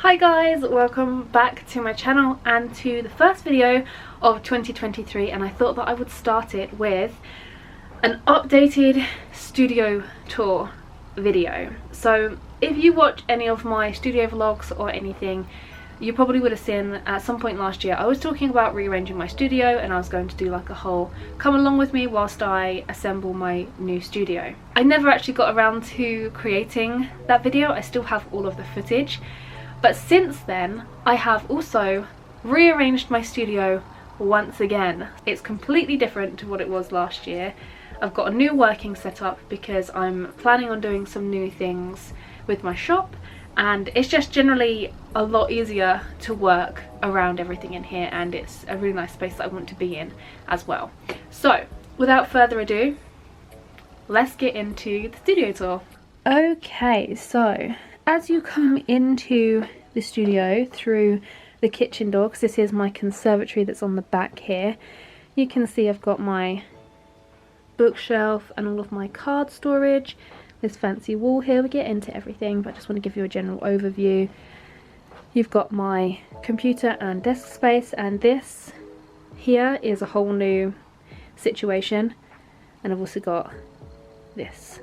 Hi guys, welcome back to my channel and to the first video of 2023, and I thought that I would start it with an updated studio tour video. So if you watch any of my studio vlogs or anything, you probably would have seen at some point last year I was talking about rearranging my studio, and I was going to do like a whole come along with me whilst I assemble my new studio. I never actually got around to creating that video. I still have all of the footage. But since then, I have also rearranged my studio once again. It's completely different to what it was last year. I've got a new working setup because I'm planning on doing some new things with my shop, and it's just generally a lot easier to work around everything in here, and it's a really nice space that I want to be in as well. So without further ado, let's get into the studio tour. Okay, so as you come into the studio through the kitchen door, because this is my conservatory that's on the back here, you can see I've got my bookshelf and all of my card storage, this fancy wall here. We get into everything, but I just want to give you a general overview. You've got my computer and desk space, and this here is a whole new situation, and I've also got this.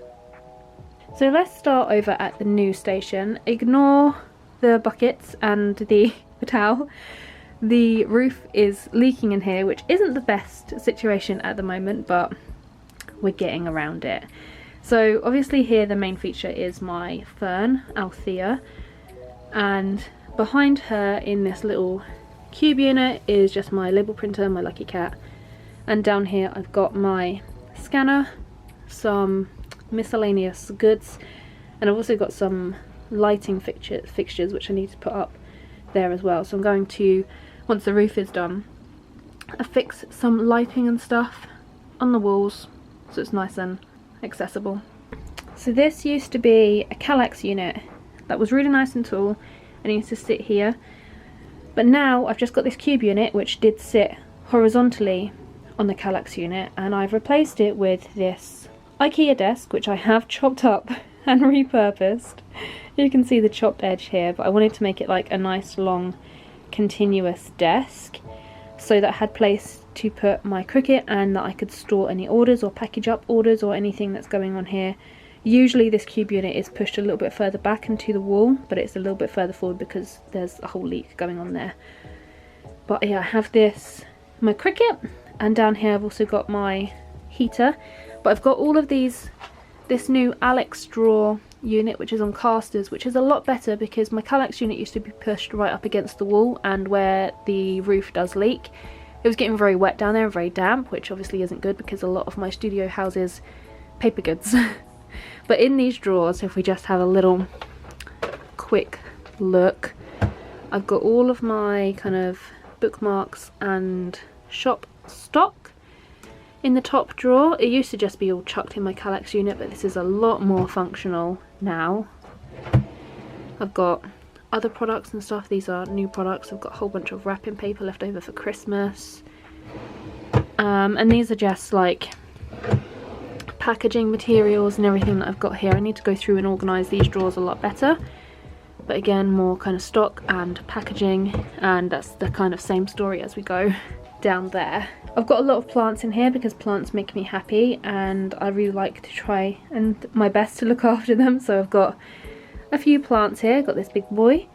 So let's start over at the news station. Ignore the buckets and the towel. The roof is leaking in here, which isn't the best situation at the moment, but we're getting around it. So obviously here the main feature is my fern, Althea, and behind her in this little cube unit is just my label printer, my lucky cat, and down here I've got my scanner, some miscellaneous goods, and I've also got some lighting fixtures which I need to put up there as well. So I'm going to, once the roof is done, affix some lighting and stuff on the walls so it's nice and accessible. So this used to be a Kallax unit that was really nice and tall and used to sit here, but now I've just got this cube unit which did sit horizontally on the Kallax unit, and I've replaced it with this IKEA desk which I have chopped up and repurposed. You can see the chopped edge here, but I wanted to make it like a nice long continuous desk so that I had place to put my Cricut and that I could store any orders or package up orders or anything that's going on here. Usually this cube unit is pushed a little bit further back into the wall, but it's a little bit further forward because there's a whole leak going on there. But yeah, I have this, my Cricut, and down here I've also got my heater. But I've got all of these, this new Alex drawer unit which is on casters, which is a lot better because my Kallax unit used to be pushed right up against the wall, and where the roof does leak it was getting very wet down there and very damp, which obviously isn't good because a lot of my studio houses paper goods. But in these drawers, if we just have a little quick look, I've got all of my kind of bookmarks and shop stock in the top drawer. It used to just be all chucked in my Kallax unit, but this is a lot more functional now. I've got other products and stuff. These are new products. I've got a whole bunch of wrapping paper left over for Christmas. And these are just like packaging materials and everything that I've got here. I need to go through and organise these drawers a lot better. But again, more kind of stock and packaging, and that's the kind of same story as we go down there. I've got a lot of plants in here because plants make me happy, and I really like to try and my best to look after them. So I've got a few plants here. I've got this big boy,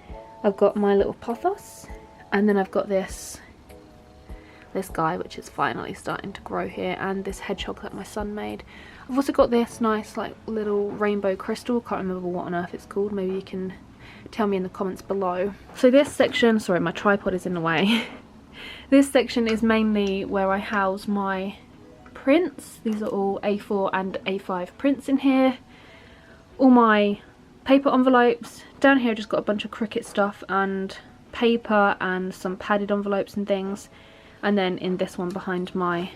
I've got my little pothos, and then I've got this guy which is finally starting to grow here, and this hedgehog that my son made. I've also got this nice like little rainbow crystal. Can't remember what on earth it's called. Maybe you can tell me in the comments below. So this section, sorry my tripod is in the way. This section is mainly where I house my prints. These are all A4 and A5 prints in here. All my paper envelopes. Down here I just got a bunch of Cricut stuff and paper and some padded envelopes and things. And then in this one behind my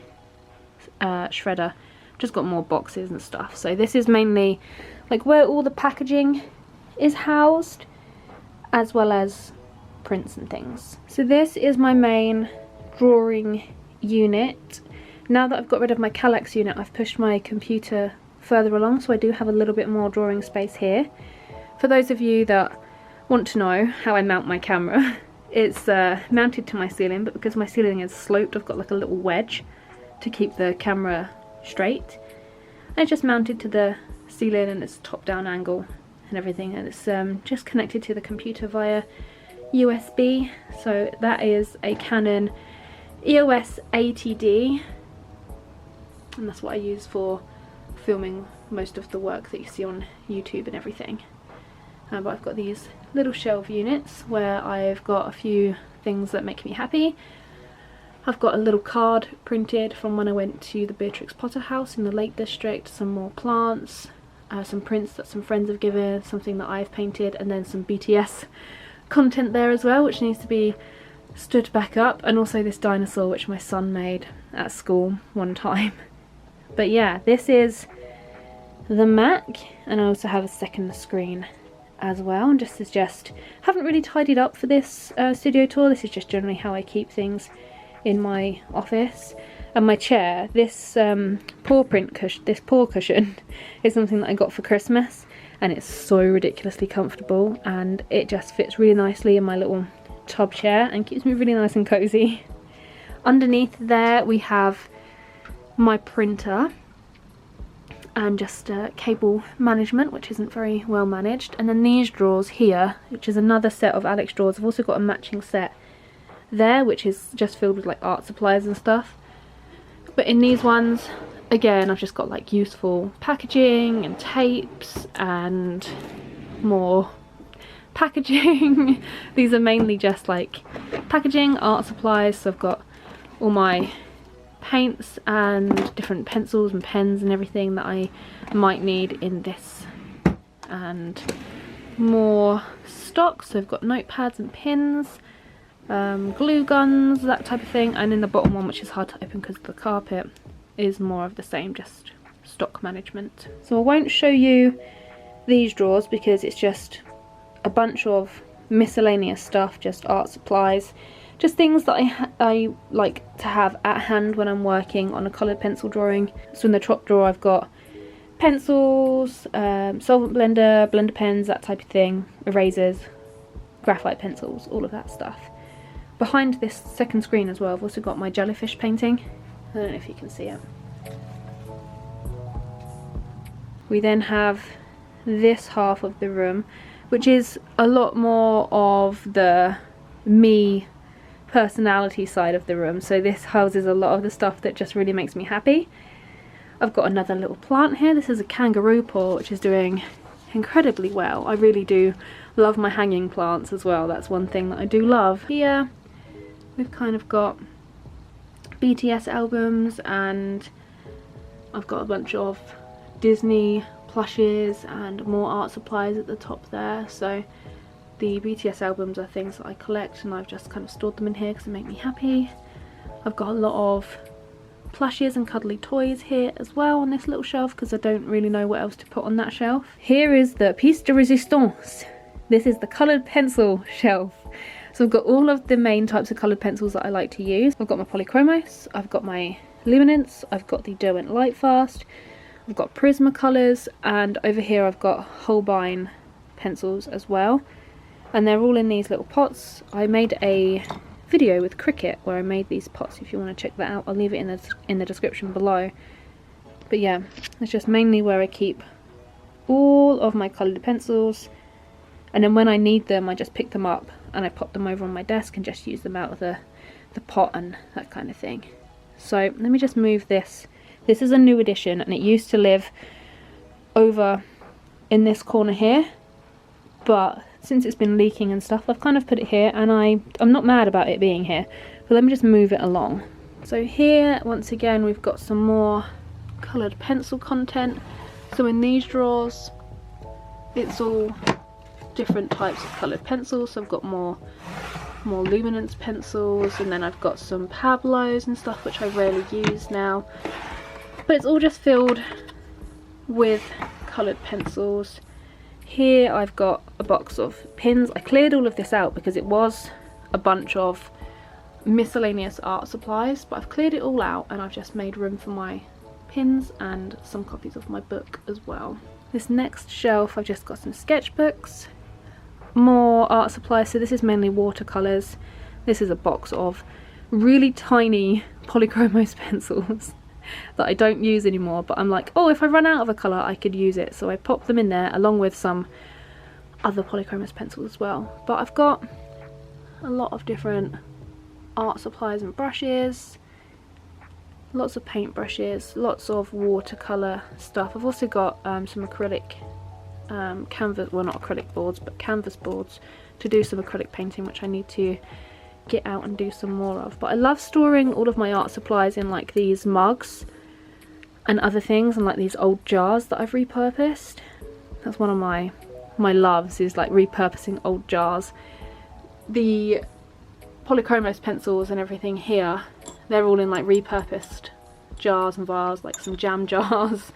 shredder, just got more boxes and stuff. So this is mainly like where all the packaging is housed, as well as prints and things. So this is my main drawing unit. Now that I've got rid of my Kallax unit, I've pushed my computer further along, so I do have a little bit more drawing space here. For those of you that want to know how I mount my camera, it's mounted to my ceiling, but because my ceiling is sloped, I've got like a little wedge to keep the camera straight. And it's just mounted to the ceiling, and it's top down angle and everything, and it's just connected to the computer via USB. So that is a Canon EOS 80D, and that's what I use for filming most of the work that you see on YouTube and everything. But I've got these little shelf units where I've got a few things that make me happy. I've got a little card printed from when I went to the Beatrix Potter house in the Lake District, some more plants, some prints that some friends have given, something that I've painted, and then some BTS content there as well, which needs to be stood back up, and also this dinosaur which my son made at school one time. But yeah, this is the Mac, and I also have a second screen as well, and haven't really tidied up for this studio tour. This is just generally how I keep things in my office. And my chair, this paw cushion is something that I got for Christmas, and it's so ridiculously comfortable, and it just fits really nicely in my little tub chair and keeps me really nice and cozy. Underneath there we have my printer and just cable management, which isn't very well managed, and then these drawers here, which is another set of Alex drawers. I've also got a matching set there, which is just filled with like art supplies and stuff. But in these ones, again, I've just got like useful packaging and tapes and more packaging. These are mainly just like packaging, art supplies. So I've got all my paints and different pencils and pens and everything that I might need in this, and more stock. So I've got notepads and pins, glue guns, that type of thing, and in the bottom one, which is hard to open because of the carpet, is more of the same, just stock management. So I won't show you these drawers because it's just a bunch of miscellaneous stuff, just art supplies, just things that I like to have at hand when I'm working on a coloured pencil drawing. So in the top drawer I've got pencils, solvent blender, blender pens, that type of thing, erasers, graphite pencils, all of that stuff. Behind this second screen as well, I've also got my jellyfish painting. I don't know if you can see it. We then have this half of the room, which is a lot more of the me personality side of the room. So this houses a lot of the stuff that just really makes me happy. I've got another little plant here. This is a kangaroo paw, which is doing incredibly well. I really do love my hanging plants as well. That's one thing that I do love. Here we've kind of got BTS albums, and I've got a bunch of Disney plushes and more art supplies at the top there. So the BTS albums are things that I collect, and I've just kind of stored them in here because they make me happy. I've got a lot of plushes and cuddly toys here as well on this little shelf because I don't really know what else to put on that shelf. Here is the piece de resistance. This is the coloured pencil shelf. So I've got all of the main types of coloured pencils that I like to use. I've got my Polychromos, I've got my Luminance, I've got the Derwent Lightfast, I've got Prismacolors, and over here I've got Holbein pencils as well. And they're all in these little pots. I made a video with Cricut where I made these pots. If you want to check that out, I'll leave it in the description below. But yeah, it's just mainly where I keep all of my coloured pencils, and then when I need them I just pick them up and I pop them over on my desk and just use them out of the pot and that kind of thing. So let me just move this. This is a new edition, and it used to live over in this corner here, but since it's been leaking and stuff, I've kind of put it here, and I'm not mad about it being here, but let me just move it along. So here, once again, we've got some more coloured pencil content. So in these drawers, it's all different types of coloured pencils. So I've got more luminance pencils, and then I've got some Pablos and stuff which I rarely use now. But it's all just filled with coloured pencils. Here I've got a box of pins. I cleared all of this out because it was a bunch of miscellaneous art supplies, but I've cleared it all out and I've just made room for my pins and some copies of my book as well. This next shelf I've just got some sketchbooks, more art supplies. So this is mainly watercolours. This is a box of really tiny polychromos pencils that I don't use anymore, but I'm like, oh, if I run out of a colour I could use it, so I pop them in there along with some other polychromos pencils as well. But I've got a lot of different art supplies and brushes, lots of paint brushes, lots of watercolour stuff. I've also got some acrylic canvas, well not acrylic boards but canvas boards to do some acrylic painting, which I need to get out and do some more of. But I love storing all of my art supplies in like these mugs and other things, and like these old jars that I've repurposed. That's one of my loves, is like repurposing old jars. The polychromos pencils and everything here, they're all in like repurposed jars and vase, like some jam jars,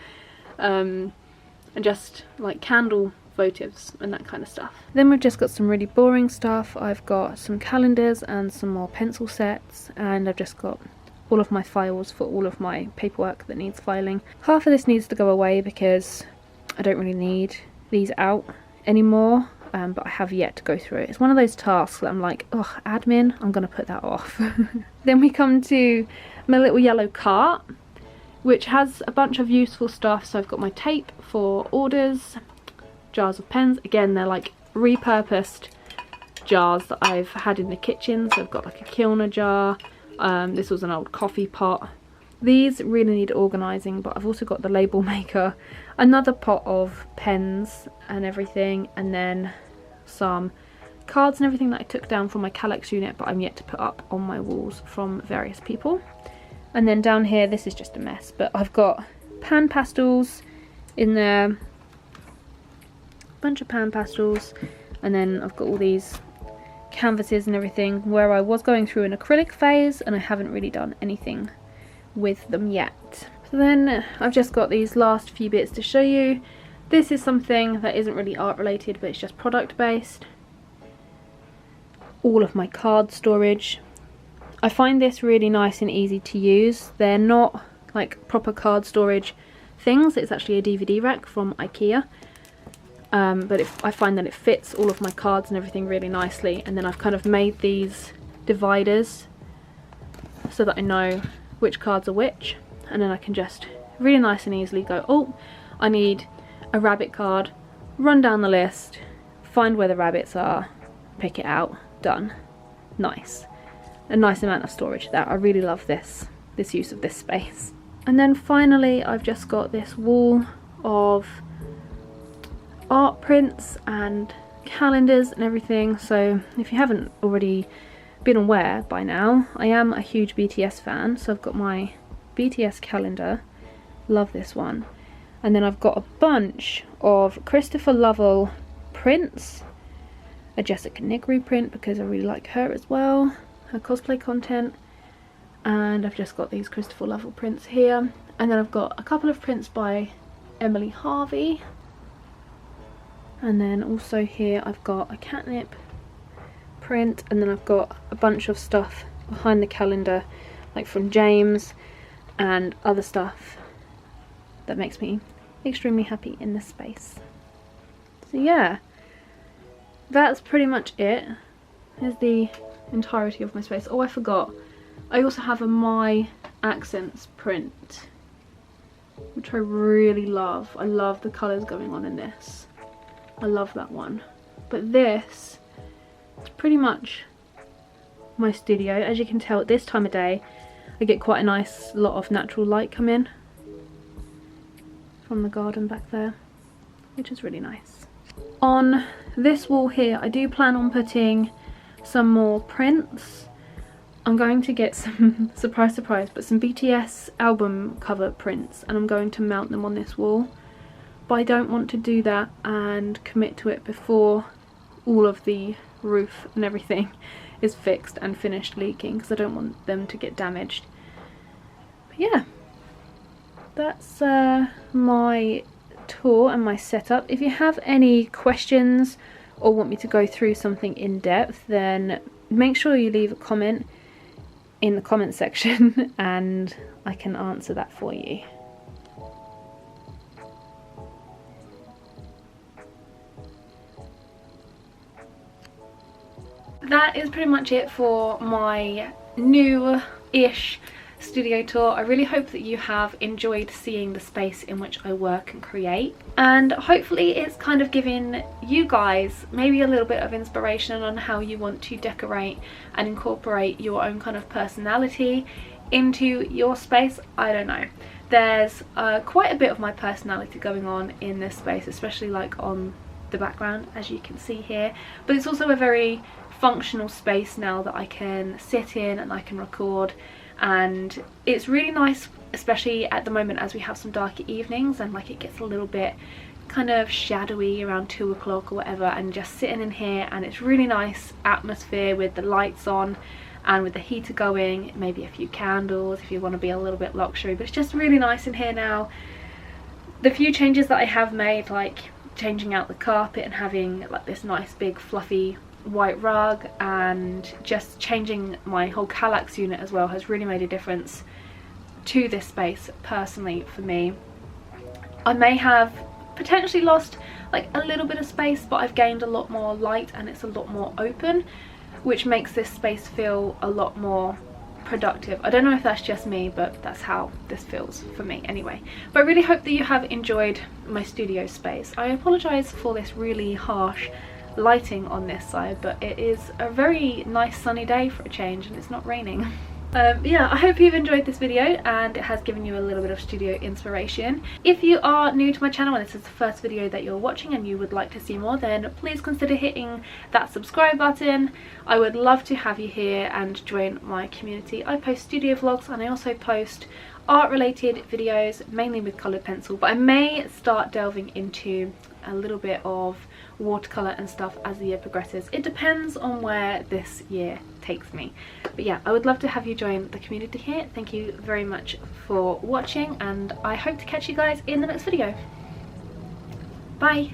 and just like candle votives and that kind of stuff. Then we've just got some really boring stuff. I've got some calendars and some more pencil sets, and I've just got all of my files for all of my paperwork that needs filing. Half of this needs to go away because I don't really need these out anymore, but I have yet to go through it. It's one of those tasks that I'm like, oh, admin, I'm gonna put that off. Then we come to my little yellow cart, which has a bunch of useful stuff. So I've got my tape for orders, jars of pens. Again, they're like repurposed jars that I've had in the kitchen. So I've got like a Kilner jar. This was an old coffee pot. These really need organising, but I've also got the label maker, another pot of pens and everything, and then some cards and everything that I took down from my Calyx unit, but I'm yet to put up on my walls from various people. And then down here, this is just a mess, but I've got pan pastels in there, bunch of pan pastels, and then I've got all these canvases and everything, where I was going through an acrylic phase and I haven't really done anything with them yet. So then I've just got these last few bits to show you. This is something that isn't really art related, but it's just product based. All of my card storage. I find this really nice and easy to use. They're not like proper card storage things, it's actually a DVD rack from IKEA. But I find that it fits all of my cards and everything really nicely, and then I've kind of made these dividers so that I know which cards are which, and then I can just really nice and easily go, oh, I need a rabbit card, run down the list, find where the rabbits are, pick it out, done. Nice. A nice amount of storage there. I really love this use of this space. And then finally I've just got this wall of art prints and calendars and everything. So if you haven't already been aware by now, I am a huge BTS fan, so I've got my BTS calendar, love this one, and then I've got a bunch of Christopher Lovell prints, a Jessica Nigri print because I really like her as well, her cosplay content, and I've just got these Christopher Lovell prints here, and then I've got a couple of prints by Emily Harvey. And then also here I've got a catnip print, and then I've got a bunch of stuff behind the calendar, like from James and other stuff that makes me extremely happy in this space. So yeah, that's pretty much it. Here's the entirety of my space. Oh, I forgot. I also have a My Accents print, which I really love. I love the colours going on in this. I love that one. But this is pretty much my studio. As you can tell, at this time of day I get quite a nice lot of natural light come in from the garden back there, which is really nice. On this wall here I do plan on putting some more prints. I'm going to get some, surprise surprise, but some BTS album cover prints, and I'm going to mount them on this wall. But I don't want to do that and commit to it before all of the roof and everything is fixed and finished leaking, because I don't want them to get damaged. But yeah, that's my tour and my setup. If you have any questions or want me to go through something in depth, then make sure you leave a comment in the comment section and I can answer that for you. that is pretty much it for my new-ish studio tour. I really hope that you have enjoyed seeing the space in which I work and create, and hopefully it's kind of giving you guys maybe a little bit of inspiration on how you want to decorate and incorporate your own kind of personality into your space. I don't know, there's quite a bit of my personality going on in this space, especially like on the background, as you can see here, but it's also a very functional space now that I can sit in and I can record, and it's really nice, especially at the moment as we have some darker evenings and like it gets a little bit kind of shadowy around 2 o'clock or whatever, and just sitting in here, and it's really nice atmosphere with the lights on and with the heater going, maybe a few candles if you want to be a little bit luxury, but it's just really nice in here now. The few changes that I have made, like changing out the carpet and having like this nice big fluffy white rug, and just changing my whole Kallax unit as well, has really made a difference to this space personally for me. I may have potentially lost like a little bit of space, but I've gained a lot more light and it's a lot more open, which makes this space feel a lot more productive. I don't know if that's just me, but that's how this feels for me anyway. But I really hope that you have enjoyed my studio space. I apologise for this really harsh lighting on this side, but it is a very nice sunny day for a change and it's not raining. Yeah, I hope you've enjoyed this video and it has given you a little bit of studio inspiration. If you are new to my channel and this is the first video that you're watching and you would like to see more, then please consider hitting that subscribe button. I would love to have you here and join my community. I post studio vlogs and I also post art related videos, mainly with coloured pencil, but I may start delving into a little bit of watercolour and stuff as the year progresses. It depends on where this year takes me, but yeah, I would love to have you join the community here. Thank you very much for watching and I hope to catch you guys in the next video. Bye.